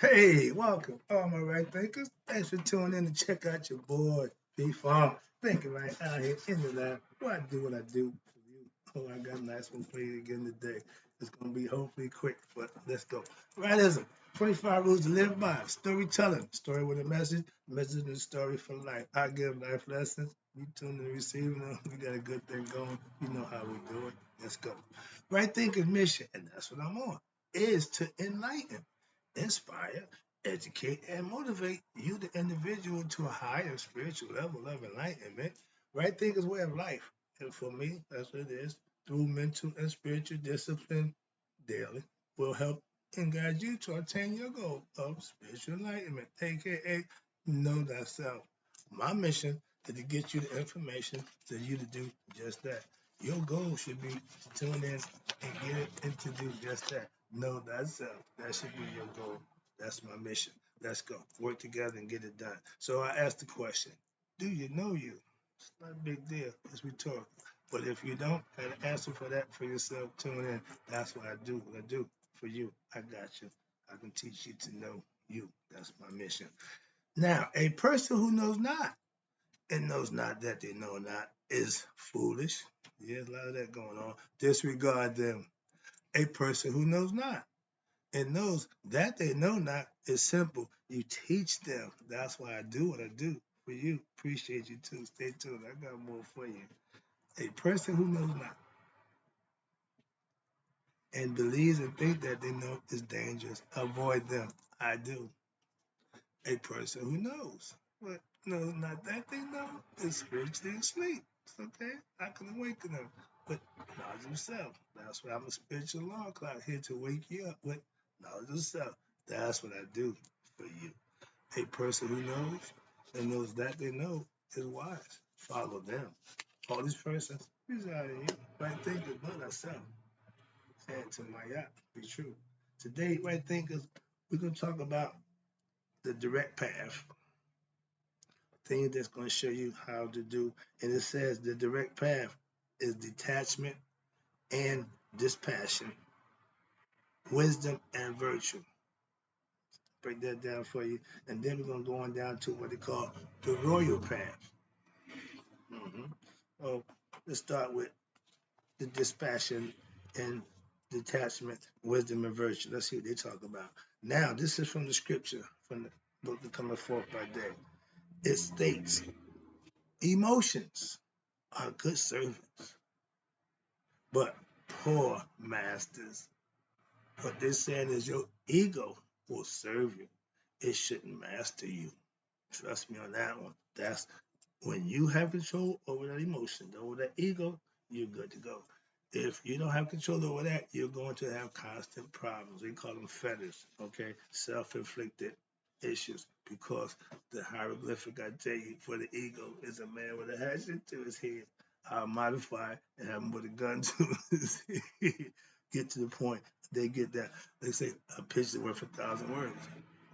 Hey, welcome, all my right thinkers. Thanks for tuning in to check out your boy, B Farm. Thinking right out here in the lab. Why I do what I do for you. Oh, I got a nice one for you again today. It's going to be hopefully quick, but let's go. Rightism 25 rules to live by. Storytelling. Story with a message and a story for life. I give life lessons. You tune in and receiving them. We got a good thing going. You know how we do it. Let's go. Right thinking mission, and that's what I'm on, is to enlighten, inspire, educate, and motivate you, the individual, to a higher spiritual level of enlightenment. Right thinking way of life. And for me, that's what it is. Through mental and spiritual discipline daily will help and guide you to attain your goal of spiritual enlightenment, aka know thyself. My mission is to get you the information for you to do just that. Your goal should be to tune in and get it and to do just that. Know thyself. That should be your goal. That's my mission. Let's go. Work together and get it done. So I asked the question, do you know you? It's not a big deal as we talk. But if you don't have an answer for that for yourself, tune in. That's what I do. What I do for you. I got you. I can teach you to know you. That's my mission. Now, a person who knows not and knows not that they know not is foolish. There's a lot of that going on. Disregard them. A person who knows not and knows that they know not is simple. You teach them. That's why I do what I do for you. Appreciate you too. Stay tuned. I got more for you. A person who knows not and believes and thinks that they know is dangerous. Avoid them. I do. A person who knows, but knows not that they know is spiritually asleep. It's okay. I can awaken them with knowledge of self. That's why I'm a spiritual alarm clock here to wake you up with knowledge of self. That's what I do for you. A person who knows and knows that they know is wise. Follow them. All these persons reside in you. Right thinkers, know thyself. Saying to my yacht, be true. Today, right thinkers, we're going to talk about the direct path, thing that's going to show you how to do. And it says the direct path is detachment and dispassion, wisdom and virtue. Break that down for you. And then we're going to go on down to what they call the royal path. So let's start with the dispassion and detachment, wisdom and virtue. Let's see what they talk about. Now, this is from the scripture, from the book of coming forth by day. It states, emotions are good servants, but poor masters. What they're saying is your ego will serve you. It shouldn't master you. Trust me on that one. That's when you have control over that emotion, over that ego, you're good to go. If you don't have control over that, you're going to have constant problems. We call them fetters, okay? Self-inflicted issues. Because the hieroglyphic I tell you for the ego is a man with a hatchet to his head. I'll modify and have him with a gun to his head. Get to the point. They get that. They say a picture worth 1,000 words.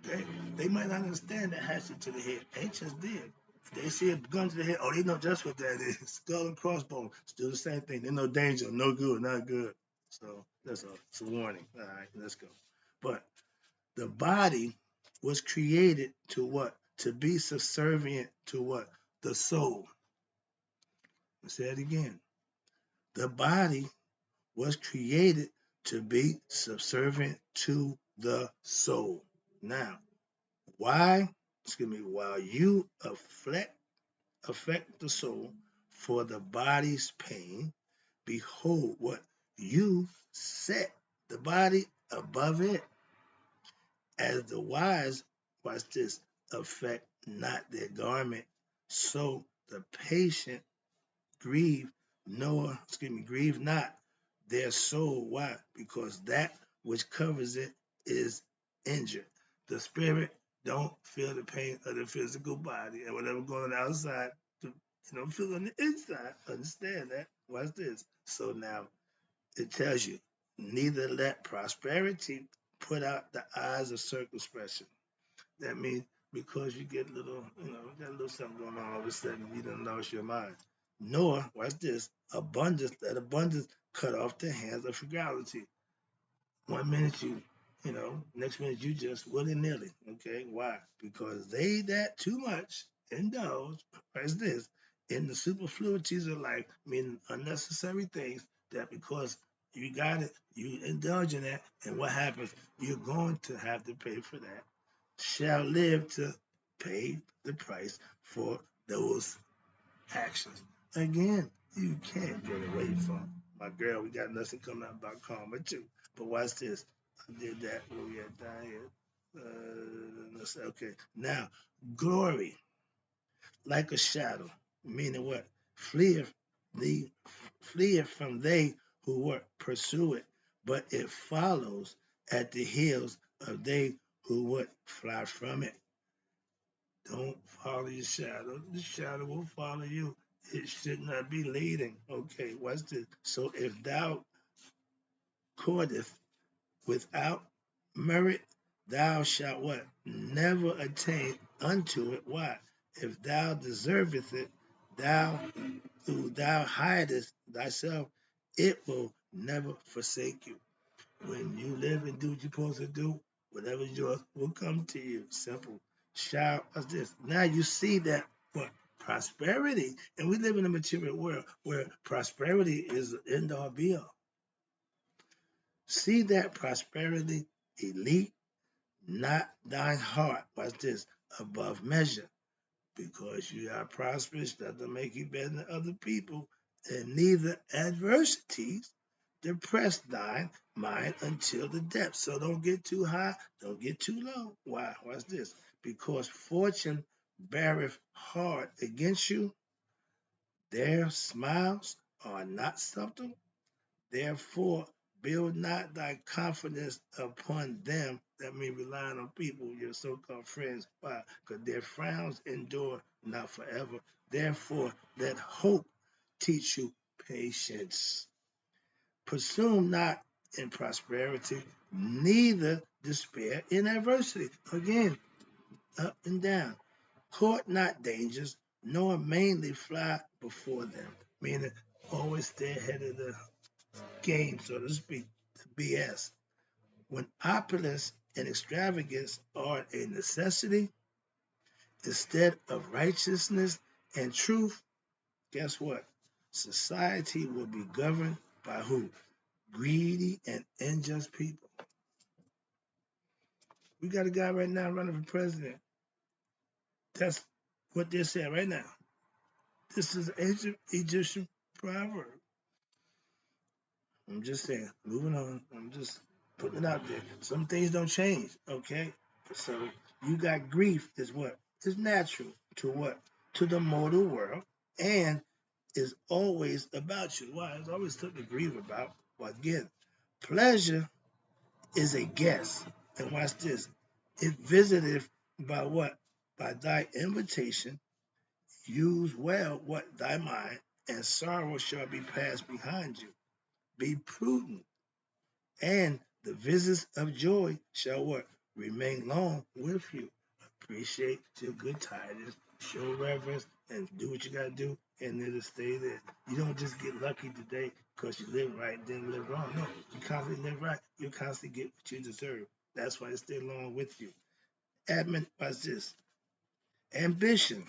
Okay? They might not understand that hatchet to the head. Ancients did. They see a gun to the head. Oh, they know just what that is. Skull and crossbones. Still the same thing. There's no danger. No good. Not good. So that's all. It's a warning. All right, let's go. But the body was created to what? To be subservient to what? The soul. I'll say it again. The body was created to be subservient to the soul. Now, why? Excuse me. While you affect the soul for the body's pain, behold what you set the body above it, as the wise, watch this, affect not their garment, so the patient grieve grieve not their soul. Why? Because that which covers it is injured. The spirit don't feel the pain of the physical body, and whatever going on outside, feel on the inside. Understand that. Watch this. So now it tells you, neither let prosperity put out the eyes of circumspection. That means because you get a little, got a little something going on, all of a sudden you done lost your mind. Nor, watch this, abundance cut off the hands of frugality. 1 minute you Next minute you just willy-nilly. Okay, why? Because they that too much indulge, as this, in the superfluities of life, meaning unnecessary things, that because you got it, you indulge in that, and what happens? You're going to have to pay for that. Shall live to pay the price for those actions. Again, you can't get away from my girl. We got nothing coming out about karma too. But watch this. I did that when we had down here. Okay. Now, glory, like a shadow, meaning what? Fleeth, the fleeth from they who what pursue it, but it follows at the heels of they who would fly from it. Don't follow your shadow. The shadow will follow you. It should not be leading. Okay, what's this? So if thou courtest without merit, thou shalt what? Never attain unto it. Why? If thou deservest it, thou thou hidest thyself, it will never forsake you. When you live and do what you're supposed to do, whatever's yours will come to you. Simple. Shout as this. Now you see that what prosperity, and we live in a material world where prosperity is the end all be all. See that prosperity elite, not thine heart. Watch this, above measure. Because you are prosperous doesn't make you better than other people, and neither adversities depress thine mind until the depths. So don't get too high, don't get too low. Why? Watch this. Because fortune beareth hard against you, their smiles are not subtle. Therefore, build not thy confidence upon them. That means relying on people, your so-called friends. Why? Because their frowns endure not forever. Therefore, let hope teach you patience. Pursue not in prosperity, neither despair in adversity. Again, up and down. Court not dangers, nor mainly fly before them. Meaning, always stay ahead of the game, so to speak, the BS. When opulence and extravagance are a necessity, instead of righteousness and truth, guess what? Society will be governed by who? Greedy and unjust people. We got a guy right now running for president. That's what they're saying right now. This is an ancient Egyptian proverb. I'm just saying, moving on. I'm just putting it out there. Some things don't change, okay? So you got grief is what? Is natural to what? To the mortal world and is always about you. Why? It's always something to grieve about. Well, again, pleasure is a guest. And watch this. It visiteth by what? By thy invitation. Use well what thy mind, and sorrow shall be passed behind you. Be prudent, and the visits of joy shall what? Remain long with you. Appreciate your good tidings, show reverence, and do what you gotta do, and it'll stay there. You don't just get lucky today because you live right, then live wrong. No, you constantly live right, you constantly get what you deserve. That's why it stay along with you. Admit was this. Ambition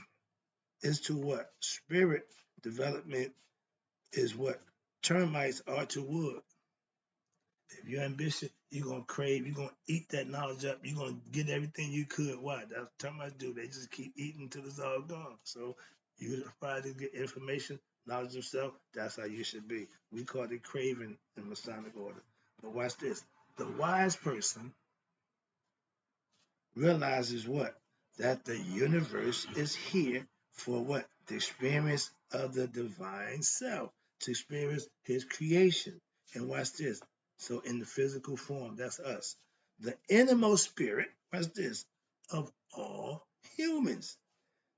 is to what? Spirit development is what termites are to wood. If you're ambitious, you're gonna crave, you're gonna eat that knowledge up, you're gonna get everything you could. Why? That's what termites do. They just keep eating until it's all gone. So you try to get information, knowledge of self, that's how you should be. We call it craving in Masonic order. But watch this. The wise person realizes what? That the universe is here for what? The experience of the divine self, to experience his creation. And watch this. So in the physical form, that's us. The innermost spirit, watch this, of all humans.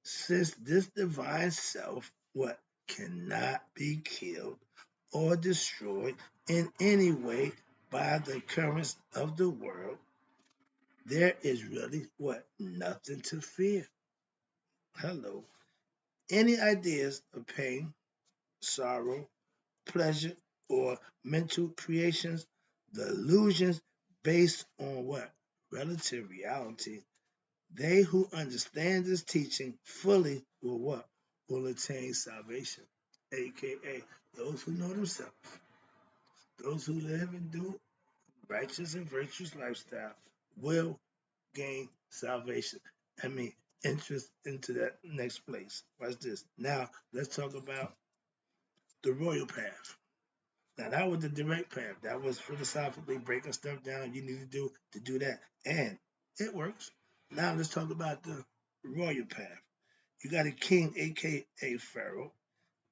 Since this divine self, what? Cannot be killed or destroyed in any way by the currents of the world, there is really what? Nothing to fear. Hello. Any ideas of pain, sorrow, pleasure, or mental creations, the illusions based on what? Relative reality. They who understand this teaching fully will what? Will attain salvation. AKA those who know themselves, those who live and do righteous and virtuous lifestyle will gain salvation. I mean, interest into that next place. Watch this. Now, let's talk about the royal path. Now, that was the direct path. That was philosophically breaking stuff down you need to do that. And it works. Now, let's talk about the royal path. You got a king, aka Pharaoh,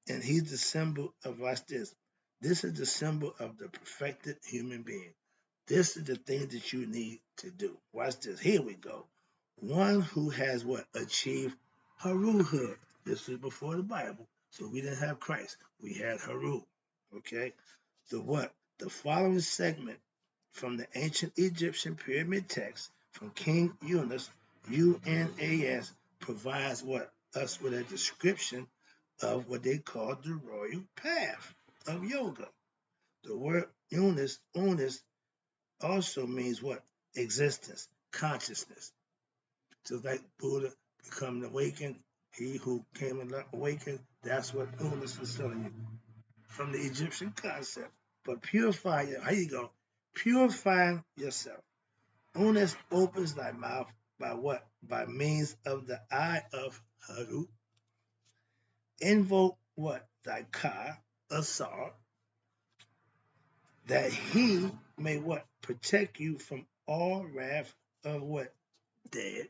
and he's the symbol of, watch this. This is the symbol of the perfected human being. This is the thing that you need to do. Watch this. Here we go. One who has what? Achieved Haruhood. This is before the Bible. So we didn't have Christ. We had Haru. Okay? The what? The following segment from the ancient Egyptian pyramid text from King Unas, UNAS, provides what? Us with a description of what they call the royal path of yoga. The word Unas also means what? Existence, consciousness. Just like Buddha becoming awakened, he who came awakened, that's what Unas is telling you from the Egyptian concept. But purify, how you go? Purifying yourself. Unas opens thy mouth by what? By means of the eye of Haru. Invoke what? Thy Ka, Asar, that he may what? Protect you from all wrath of what? Dead.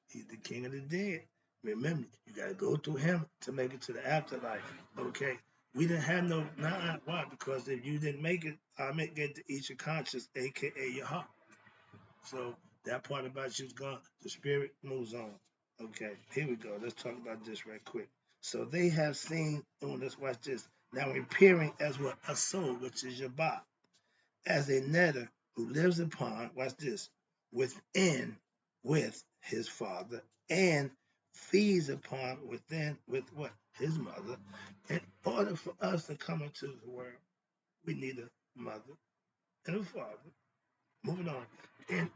He's the king of the dead. Remember, you gotta go through him to make it to the afterlife. Okay. We didn't have no why? Because if you didn't make it, I may get to eat your conscience, aka your heart. So that part about you's gone. The spirit moves on. Okay, here we go. Let's talk about this right quick. So they have seen, oh, let's watch this. Now appearing as what? A soul, which is your body, as a netter who lives upon, watch this, within with his father and feeds upon within with what? His mother. In order for us to come into the world, we need a mother and a father. Moving on. And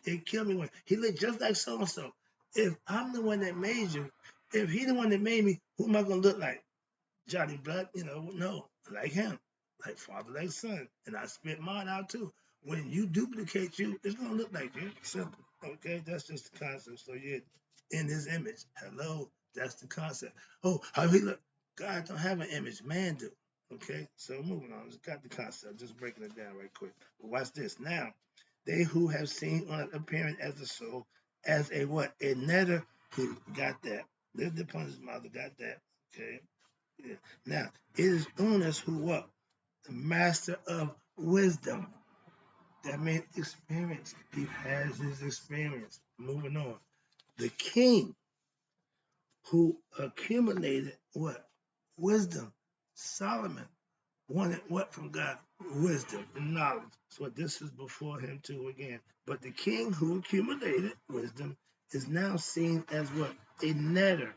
it killed me when he looked just like so and so. If I'm the one that made you, if he the one that made me, who am I gonna look like? Johnny Blood, no, like him, like father, like son. And I spit mine out too. When you duplicate you, it's gonna look like you. Simple. Okay, that's just the concept. So you're in his image. Hello, that's the concept. Oh, how he look? God don't have an image, man do. Okay, so moving on. Just got the concept. Just breaking it down right quick. But watch this. Now, they who have seen on appearing as a soul, as a what? A netter who got that. Lived upon his mother, got that. Okay. Yeah. Now, it is Unas who what? The master of wisdom. That means experience. He has his experience. Moving on. The king who accumulated what? Wisdom. Solomon wanted what from God? Wisdom and knowledge. So this is before him too again. But the king who accumulated wisdom is now seen as what? A netter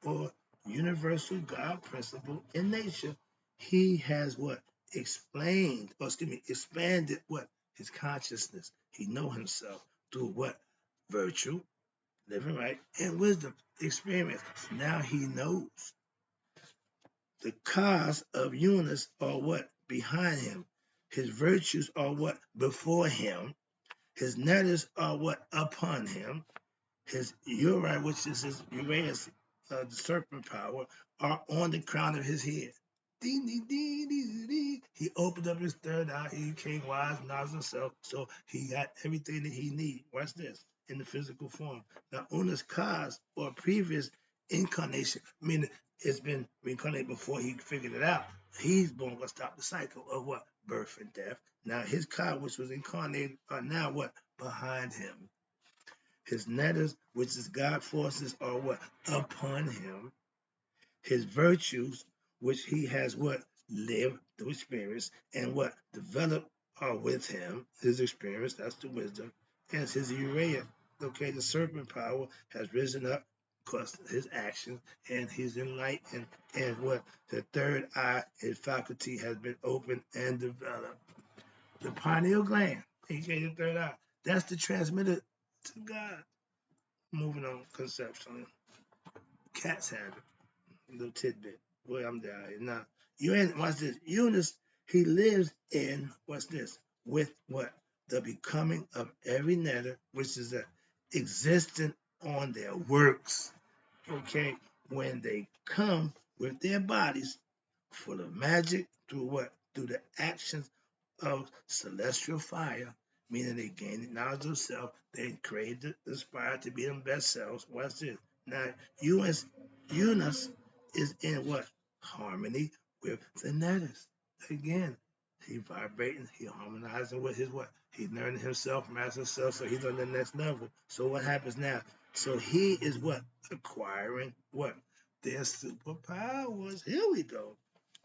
or universal God principle in nature. He has what? Explained, or excuse me, expanded what? His consciousness. He know himself through what? Virtue, living right, and wisdom, experience. Now he knows. The cause of Eunice are what? Behind him. His virtues are what? Before him. His netters are what? Upon him. His Uri, which is his Uranus, the serpent power, are on the crown of his head. Ding, ding, ding, ding, ding. He opened up his third eye. He became wise, knowledge himself. So he got everything that he needed. Watch this in the physical form. Now, Una's cause or previous incarnation, meaning it's been reincarnated before he figured it out. He's born to stop the cycle of what? Birth and death. Now, his cause, which was incarnated, are now what? Behind him. His netters, which is God forces, are what? Upon him. His virtues, which he has what? Lived through experience, and what? Developed are with him. His experience, that's the wisdom. And his Urea, okay, the serpent power has risen up because of his action, and he's enlightened. And what? The third eye, his faculty has been opened and developed. The pineal gland. aka the third eye. That's the transmitter to God. Moving on, conceptually. Cats have it. Little tidbit. Boy, I'm down here. Now, watch this. Eunice, he lives in, what's this? With what? The becoming of every netter, which is a existent on their works. Okay? When they come with their bodies full of magic through what? Through the actions of celestial fire, meaning they gain knowledge of self, they create aspire to be them best selves. Watch this. Now, Eunice is in what? Harmony with the netters. Again, he vibrating, he harmonizing with his what? He learning himself, master self, so he's on the next level. So what happens now? So he is what? Acquiring what? Their superpowers. Here we go.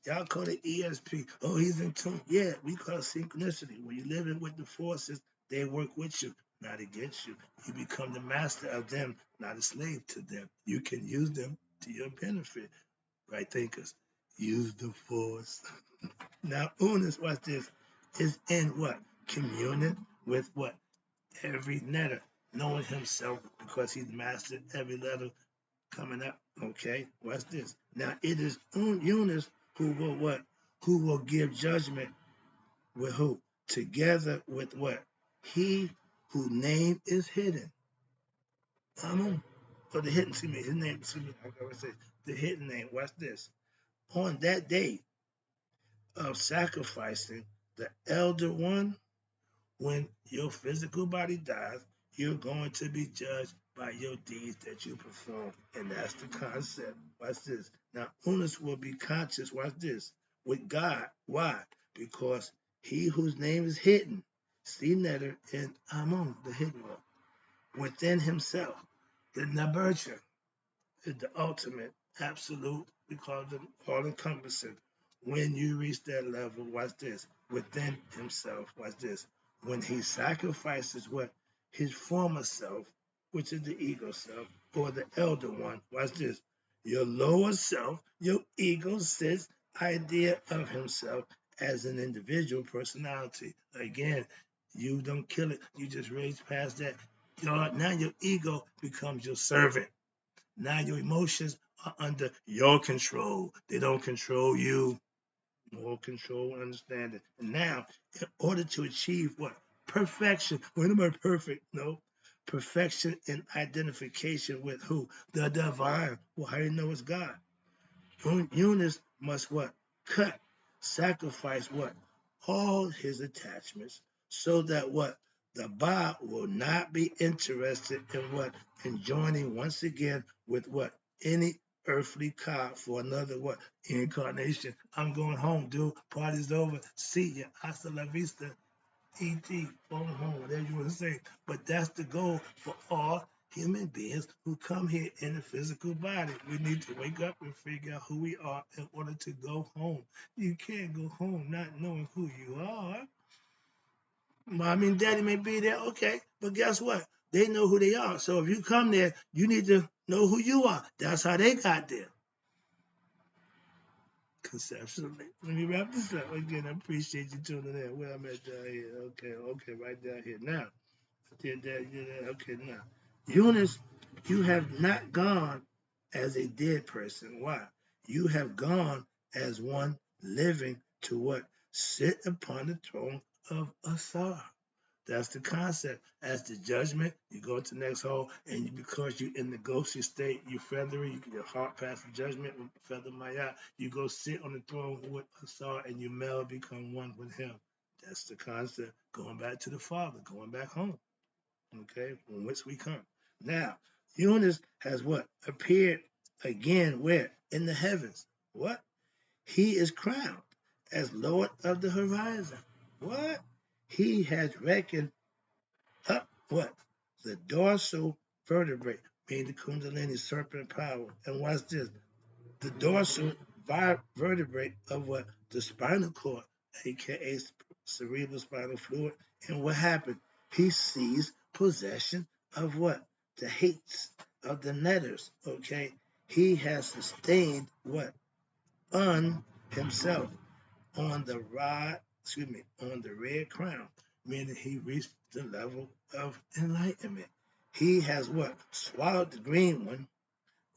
Y'all call it ESP. Oh, he's in tune. Yeah, we call it synchronicity. When you're living with the forces, they work with you, not against you. You become the master of them, not a slave to them. You can use them to your benefit. Right thinkers, use the force. Now, Unis, watch this, is in what? Communion with what? Every letter, knowing himself because he's mastered every letter coming up. Okay, watch this. Now it is Eunice who will what? Who will give judgment with who? Together with what? He whose name is hidden. Or the hidden, excuse me, his name, excuse me, I gotta say, the hidden name. Watch this. On that day of sacrificing the elder one, when your physical body dies, you're going to be judged by your deeds that you perform. And that's the concept. Watch this. Now, Unis will be conscious, watch this, with God. Why? Because he whose name is hidden, see Netter in Amun, the hidden one, within himself, in the Virture, is the ultimate, absolute, we call it all encompassing. When you reach that level, watch this, within himself, watch this. When he sacrifices what? His former self, which is the ego self, or the elder one, watch this. Your lower self, your ego sits idea of himself as an individual personality. Again, you don't kill it, you just raise past that. Now your ego becomes your servant. Now your emotions are under your control. They don't control you. More control and understanding. And now, in order to achieve what? Perfection. When am I perfect? No. Perfection in identification with who? The divine. Well, how do you know it's God? Eunice must what? Cut, sacrifice what? All his attachments so that what? The Ba will not be interested in what? In joining once again with what? Any earthly car for another what? Incarnation. I'm going home, dude. Party's over. See ya. Hasta la vista. ET, phone home, whatever you want to say. But that's the goal for all human beings who come here in a physical body. We need to wake up and figure out who we are in order to go home. You can't go home not knowing who you are. Mommy and daddy may be there, okay, but guess what? They know who they are. So if you come there, you need to know who you are. That's how they got there. Conceptually. Let me wrap this up. Again, I appreciate you tuning in. Where I'm at down here. Okay, right down here. Now, did that. Okay, now. Eunice, you have not gone as a dead person. Why? You have gone as one living to what? Sit upon the throne of Asar. That's the concept. As the judgment, you go to the next hole, and because you're in the ghostly state, you feathery, you get your heart past the judgment, feather maya, you go sit on the throne with Asar, and you meld become one with him. That's the concept. Going back to the Father, going back home. Okay, from whence we come. Now, Eunice has what? Appeared again where? In the heavens. What? He is crowned as Lord of the horizon. What? He has reckoned up what? The dorsal vertebrae, being the Kundalini serpent power. And watch this. The dorsal vertebrae of what? The spinal cord, aka cerebral spinal fluid. And what happened? He seized possession of what? The hates of the netters. Okay. He has sustained what? On himself on the rod, excuse me, on the red crown. meaning he reached the level of enlightenment. He has what? Swallowed the green one.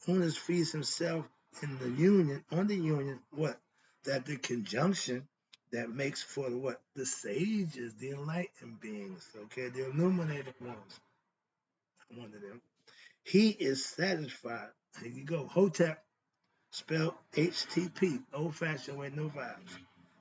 Unis feeds himself in the union, on the union, what? That the conjunction that makes for the what? The sages, the enlightened beings, okay? The illuminated ones, one of them. He is satisfied. Here you go. Hotep, spelled HTP, old fashioned with no vibes.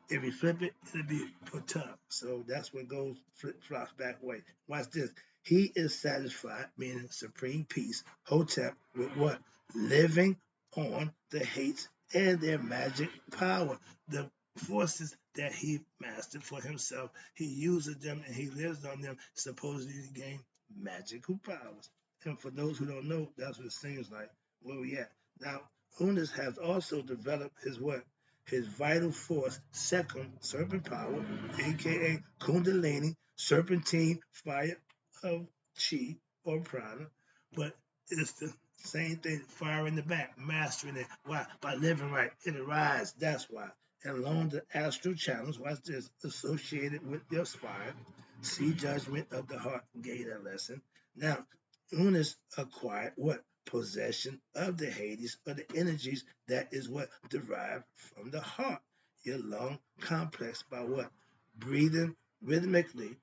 If you flip it, it'll be put up. So that's what goes flip flops back way. Watch this. He is satisfied, meaning supreme peace. Hotep with what? Living on the hates and their magic power. The forces that he mastered for himself, he uses them and he lives on them, supposedly to gain magical powers. And for those who don't know, that's what it seems like. Where we at? Now, Unis has also developed his what? His vital force, second serpent power, aka Kundalini, serpentine fire of chi or prana, but it's the same thing, fire in the back, mastering it. Why? By living right, it arises. That's why. And along the astral channels, watch this, associated with your spine, see judgment of the heart, gave that lesson. Now, Unis acquired what? Possession of the Hades or the energies that is what derived from the heart. Your lung complex by what? Breathing rhythmically.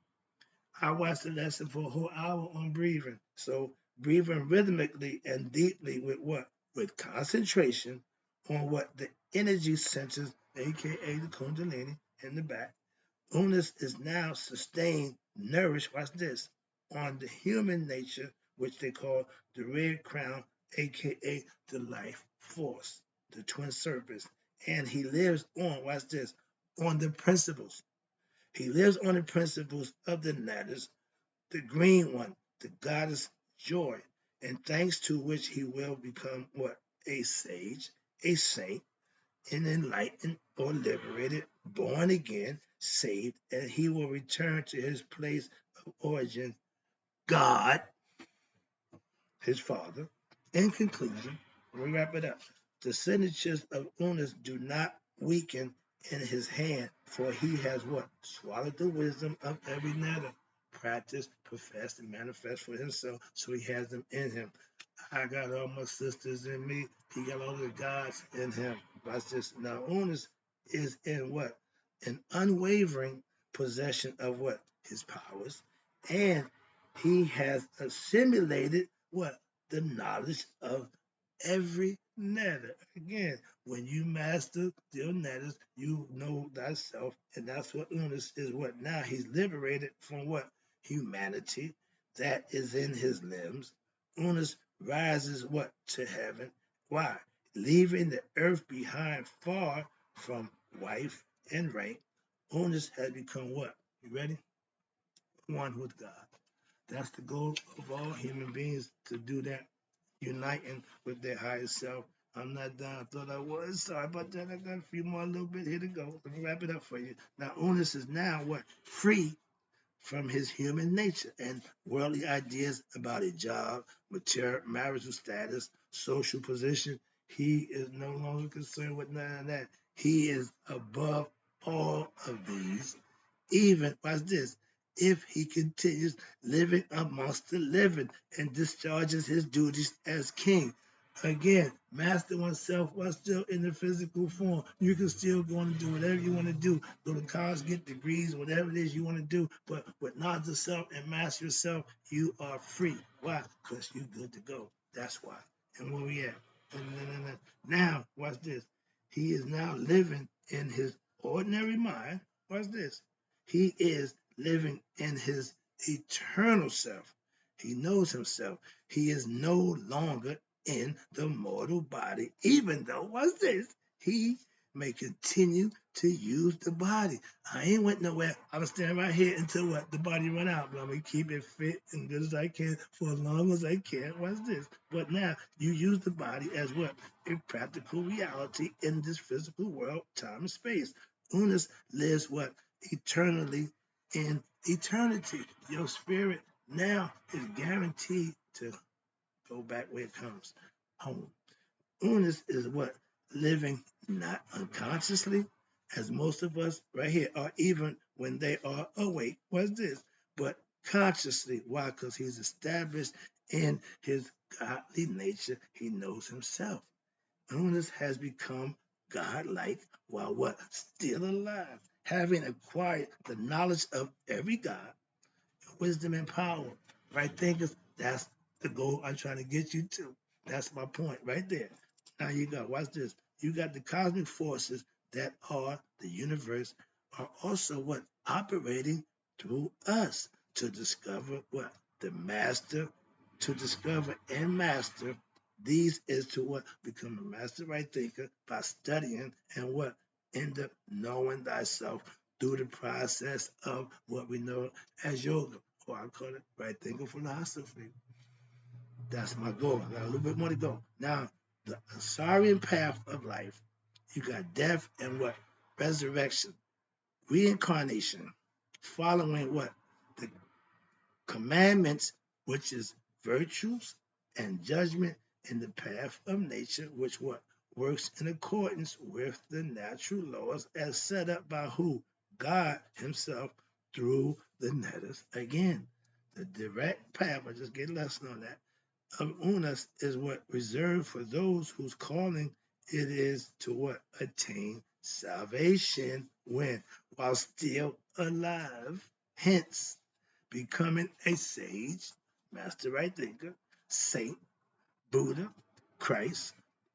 I watched the lesson for a whole hour on breathing. So breathing rhythmically and deeply with what? With concentration on what? The energy centers, aka the Kundalini in the back. Unis is now sustained, nourished, watch this, on the human nature, which they call the red crown, aka the life force, the twin serpents. And he lives on, watch this, on the principles. He lives on the principles of the Natters, the green one, the goddess joy, and thanks to which he will become what? A sage, a saint, and enlightened or liberated, born again, saved, and he will return to his place of origin, God, his father. In conclusion, we wrap it up. The signatures of Unas do not weaken in his hand, for he has what? Swallowed the wisdom of every netter. Practice, profess, and manifest for himself, so he has them in him. I got all my sisters in me. He got all the gods in him. Watch this. Now, Unas is in what? An unwavering possession of what? His powers. And he has assimilated what? The knowledge of every netter. Again, when you master your netters, you know thyself. And that's what Unas is what? Now he's liberated from what? Humanity that is in his limbs. Unas rises what? To heaven. Why? Leaving the earth behind far from wife and rank. Unas has become what? You ready? One with God. That's the goal of all human beings, to do that, uniting with their higher self. I'm not done. I thought I was. Sorry about that. I got a few more, a little bit here to go. Let me wrap it up for you. Now, Unis is now what? Free from his human nature and worldly ideas about a job, marital status, social position. He is no longer concerned with none of that. He is above all of these. Even, watch this, if he continues living amongst the living and discharges his duties as king. Again, master oneself while still in the physical form. You can still go on and do whatever you want to do. Go to college, get degrees, whatever it is you want to do. But with knowledge of self and master yourself, you are free. Why? Because you're good to go. That's why. And where we at? Now, watch this. He is now living in his ordinary mind. Watch this. He is living in his eternal self. He knows himself. He is no longer in the mortal body, even though, what's this? He may continue to use the body. I ain't went nowhere. I'm standing right here until what? The body run out. But I'm gonna keep it fit and good as I can for as long as I can. What's this? But now you use the body as what? A practical reality in this physical world, time and space. Unis lives what? Eternally in eternity. Your spirit now is guaranteed to go back where it comes home. Unis is what? Living not unconsciously, as most of us right here are, even when they are awake. What's this? But consciously. Why? Because he's established in his godly nature. He knows himself. Eunice has become godlike while what? Still alive, having acquired the knowledge of every God, wisdom and power. Right thinkers, that's the goal I'm trying to get you to. That's my point right there. Now you go, watch this. You got the cosmic forces that are the universe are also what? Operating through us to discover what? The master, to discover and master. These is to what? Become a master right thinker by studying and what? End up knowing thyself through the process of what we know as yoga, or I call it right thinking philosophy. That's my goal. I got a little bit more to go. Now, the Asarian path of life, you got death and what? Resurrection, reincarnation, following what? The commandments, which is virtues and judgment in the path of nature, which what? Works in accordance with the natural laws as set up by who? God himself through the netters. Again, the direct path, I just get a lesson on that, of Unas is what reserved for those whose calling it is to what? Attain salvation when? While still alive. Hence, becoming a sage, master right thinker, saint, Buddha, Christ,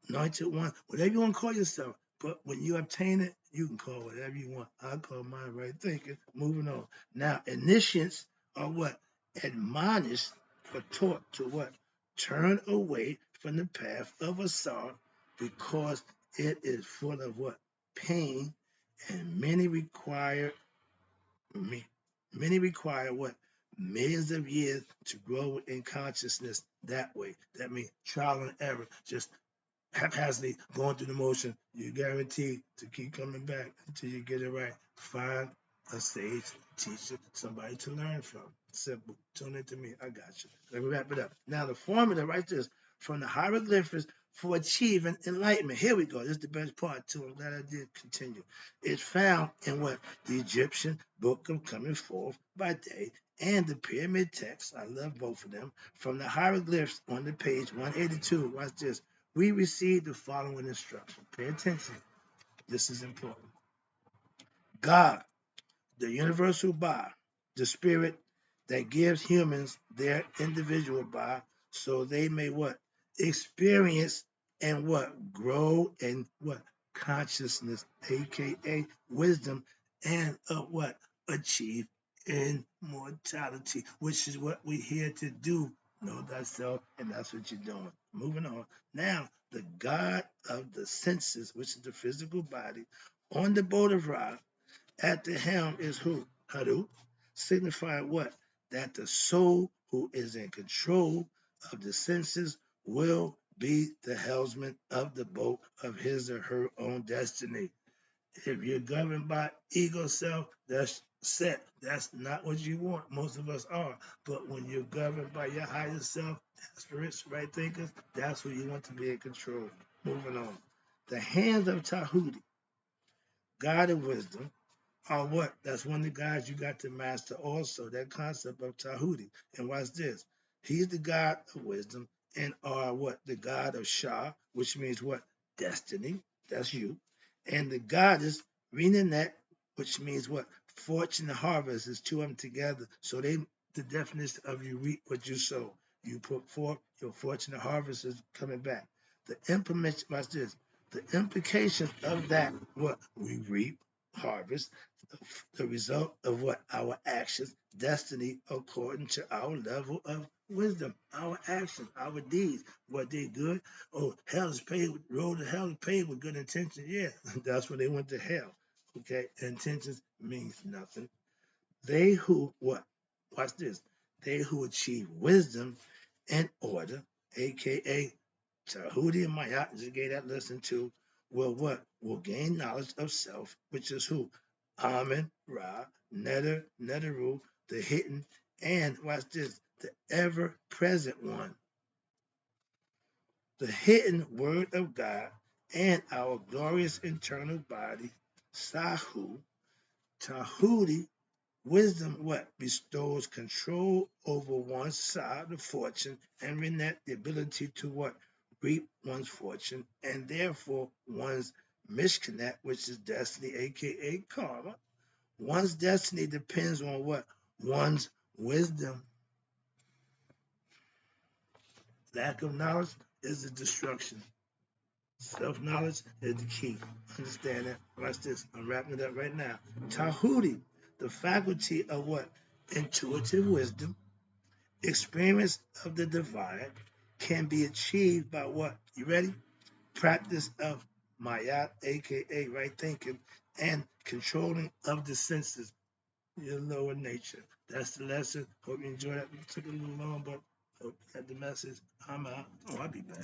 anointed one, whatever you want to call yourself. But when you obtain it, you can call whatever you want. I call mine right thinking. Moving on. Now, initiates are what? Admonished or taught to what? Turn away from the path of Asar because it is full of what? Pain, and many require what? Millions of years to grow in consciousness that way. That means trial and error. Just haphazardly going through the motion, you're guaranteed to keep coming back until you get it right. Find a sage teacher, somebody to learn from. Simple. Tune into me. I got you. Let me wrap it up. Now, the formula right there is from the hieroglyphics for achieving enlightenment. Here we go. This is the best part, too. I'm glad I did continue. It's found in what? The Egyptian Book of Coming Forth by Day and the pyramid text. I love both of them. From the hieroglyphs on the page 182. Watch this. We receive the following instruction. Pay attention. This is important. God, the universal Ba, the spirit that gives humans their individual Ba, so they may what? Experience and what? Grow in what? Consciousness, aka wisdom, and what? Achieve immortality, which is what we're here to do. Know thyself, and that's what you're doing. Moving on. Now, the God of the senses, which is the physical body, on the boat of Ra, at the helm is who? Haru, signifying what? That the soul who is in control of the senses will be the helmsman of the boat of his or her own destiny. If you're governed by ego self, that's set. That's not what you want. Most of us are. But when you're governed by your higher self, spirits, right thinkers, that's who you want to be in control. Moving on. The hands of Tahuti, God of wisdom, are what? That's one of the guys you got to master also, that concept of Tahuti. And watch this. He's the God of wisdom and are what? The God of Shah, which means what? Destiny. That's you. And the goddess Renanet, which means what? Fortune and harvest is two of them together. So they, the definition of you reap what you sow. You put forth, your fortune and harvest is coming back. The implement, watch this. The implication of that, what? We reap, harvest, the result of what? Our actions, destiny, according to our level of wisdom, our actions, our deeds. Were they good? Oh, hell is paved, road to hell is paved with good intentions. Yeah, that's when they went to hell. Okay, intentions means nothing. They who what? Watch this. They who achieve wisdom and order, aka Tahuti and Mayat just gave that lesson to, will what? Will gain knowledge of self, which is who? Amen, Ra, Netter, Netteru, the hidden, and watch this, the ever present one, the hidden word of God, and our glorious internal body, Sahu, Tahuti, wisdom what? Bestows control over one's side of fortune, and Renet the ability to what? Reap one's fortune, and therefore one's mishconnect, which is destiny, aka karma. One's destiny depends on what? One's wisdom. Lack of knowledge is the destruction. Self-knowledge is the key. Understand that? Watch this. I'm wrapping it up right now. Tahuti, the faculty of what? Intuitive wisdom, experience of the divine, can be achieved by what? You ready? Practice of Mayat, aka right thinking, and controlling of the senses, your lower nature. That's the lesson. Hope you enjoyed it. It took a little long, but hope you had the message. I'm out. Oh, I'll be back.